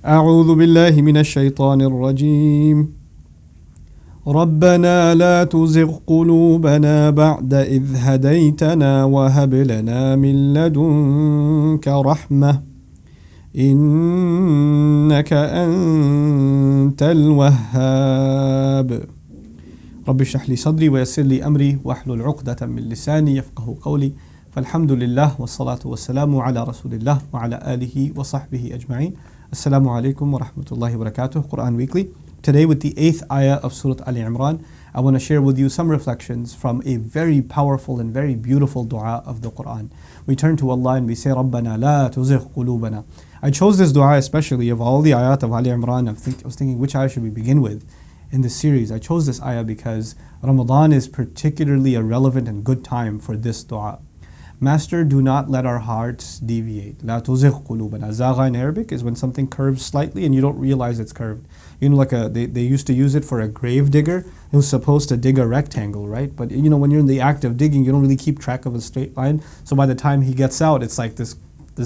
أعوذ بالله من الشيطان الرجيم. ربنا لا تزغ قلوبنا بعد إذ هديتنا وهب لنا من لدنك رحمة إنك أنت الوهاب. رب اشرح لي صدري ويسر لي أمري واحلل عقدة من لساني يفقه قولي. فالحمد لله والصلاة والسلام على رسول الله وعلى آله وصحبه أجمعين. Assalamu alaikum wa rahmatullahi wa barakatuh. Quran Weekly. Today with the 8th ayah of Surah Ali Imran, I want to share with you some reflections from a very powerful and very beautiful dua of the Quran. We turn to Allah and we say, رَبَّنَا لَا تُزِغْ قُلُوبَنَا. I chose this dua especially of all the ayat of Ali Imran. I was thinking which ayah should we begin with in this series. I chose this ayah because Ramadan is particularly a relevant and good time for this dua. Master, do not let our hearts deviate. La tuzigh qulubana. Zagha in Arabic is when something curves slightly and you don't realize it's curved. You know, like they used to use it for a grave digger who's supposed to dig a rectangle, right? But you know, when you're in the act of digging, you don't really keep track of a straight line. So by the time he gets out, it's like this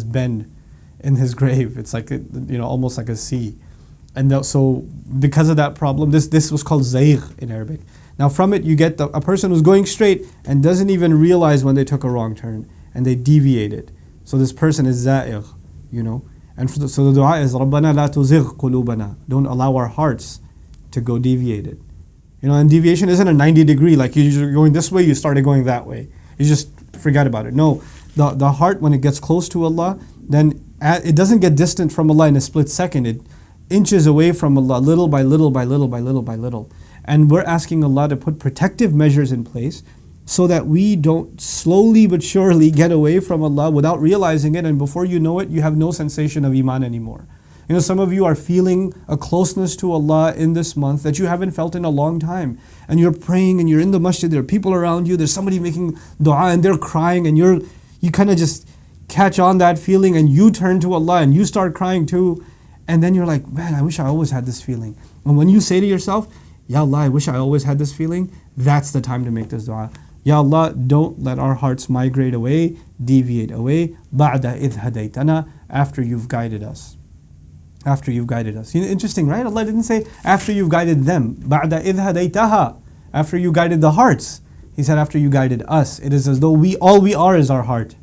bend in his grave. It's like, almost like a C. And so because of that problem, this was called zaygh in Arabic. Now from it you get a person who's going straight and doesn't even realize when they took a wrong turn and they deviated. So this person is za'igh, And so the dua is رَبَّنَا لَا تُزِغْ قُلُوبَنَا. Don't allow our hearts to go deviated. And deviation isn't a 90 degree, like you're going this way, you started going that way. You just forget about it. No, the heart when it gets close to Allah, then it doesn't get distant from Allah in a split second. It inches away from Allah little by little by little by little by little. And we're asking Allah to put protective measures in place so that we don't slowly but surely get away from Allah without realizing it, and before you know it, you have no sensation of Iman anymore. Some of you are feeling a closeness to Allah in this month that you haven't felt in a long time. And you're praying and you're in the masjid, there are people around you, there's somebody making dua and they're crying, and you kind of just catch on that feeling and you turn to Allah and you start crying too. And then you're like, man, I wish I always had this feeling. And when you say to yourself, Ya Allah, I wish I always had this feeling, that's the time to make this dua. Ya Allah, don't let our hearts migrate away, deviate away, بَعْدَ إِذْ هَدَيْتَنَا, after you've guided us. After you've guided us. Interesting, right? Allah didn't say after you've guided them. بَعْدَ إِذْ هَدَيْتَهَا, after you guided the hearts. He said after you guided us. It is as though all we are is our heart.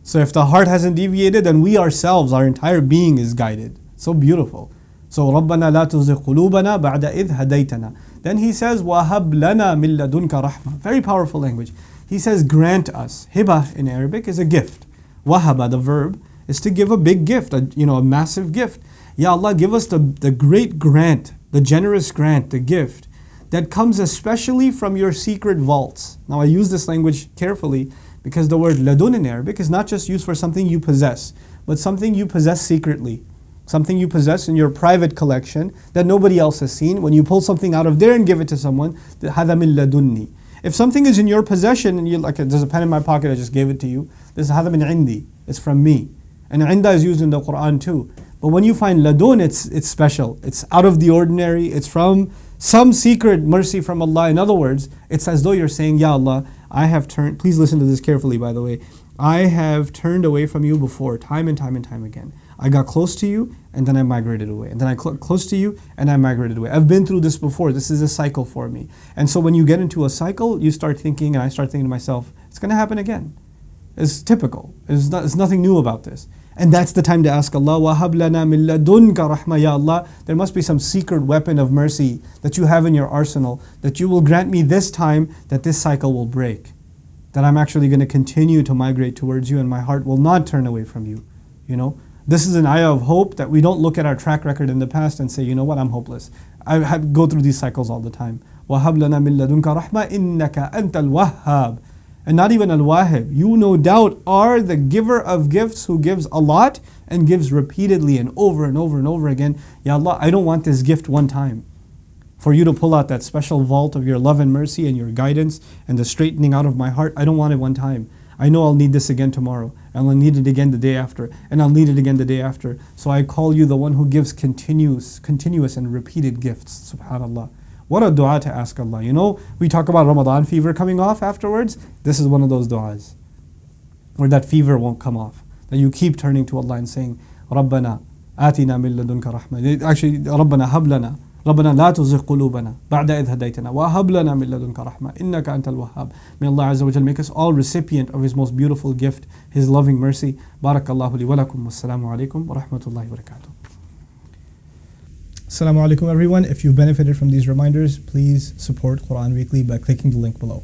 So if the heart hasn't deviated, then we ourselves, our entire being is guided. So beautiful. So رَبَّنَا لَا تُزِغْ قُلُوبَنَا بَعْدَ إِذْ هَدَيْتَنَا. Then he says وَهَبْ لَنَا مِن لَدُنْكَ رَحْمَةً. Very powerful language. He says grant us. Hiba in Arabic is a gift. Wahaba, the verb, is to give a big gift, a massive gift. Ya Allah, give us the great grant, the generous grant, the gift that comes especially from your secret vaults. Now I use this language carefully because the word ladun in Arabic is not just used for something you possess, but something you possess secretly. Something you possess in your private collection that nobody else has seen. When you pull something out of there and give it to someone, هَذَا مِن لَدُنِّي. If something is in your possession and there's a pen in my pocket, I just gave it to you, this is هَذَا مِن عِنْدِي. It's from me. And inda is used in the Quran too. But when you find ladun, it's special. It's out of the ordinary. It's from some secret mercy from Allah. In other words, it's as though you're saying, Ya Allah, I have turned, please listen to this carefully by the way, I have turned away from you before, time and time and time again. I got close to you and then I migrated away. And then I close to you and I migrated away. I've been through this before. This is a cycle for me. And so when you get into a cycle, you start thinking, and I start thinking to myself, it's going to happen again. It's typical. It's nothing new about this. And that's the time to ask Allah, وَهَبْ لَنَا مِن لَدُنْكَ رَحْمَةً. Ya Allah, there must be some secret weapon of mercy that you have in your arsenal, that you will grant me this time that this cycle will break. That I'm actually going to continue to migrate towards you and my heart will not turn away from you. This is an ayah of hope, that we don't look at our track record in the past and say, you know what, I'm hopeless. I go through these cycles all the time. وَهَبْ لَنَا مِن لَدُنْكَ رَحْمَةً إِنَّكَ أَنْتَ الْوَهَّابِ. And not even al-wahib. You no doubt are the giver of gifts who gives a lot and gives repeatedly and over and over and over again. Ya Allah, I don't want this gift one time. For you to pull out that special vault of your love and mercy and your guidance and the straightening out of my heart, I don't want it one time. I know I'll need this again tomorrow, and I'll need it again the day after, and I'll need it again the day after. So I call you the one who gives continuous and repeated gifts. Subhanallah. What a dua to ask Allah. We talk about Ramadan fever coming off afterwards. This is one of those duas where that fever won't come off. That you keep turning to Allah and saying, Rabbana, آتنا من لدنك رحمة. Actually, ربنا هب لنا ربنا لا تزغ قلوبنا بعد إذ هديتنا وهب لنا من لدنك رحمة إنك أنت الوهاب. May Allah Azza wa Jal make us all recipient of His most beautiful gift, His loving mercy. Barakallahu li wa lakum. Wassalamu alaikum wa rahmatullahi wa barakatuh. Assalamu alaikum everyone. If you benefited from these reminders, please support Quran Weekly by clicking the link below.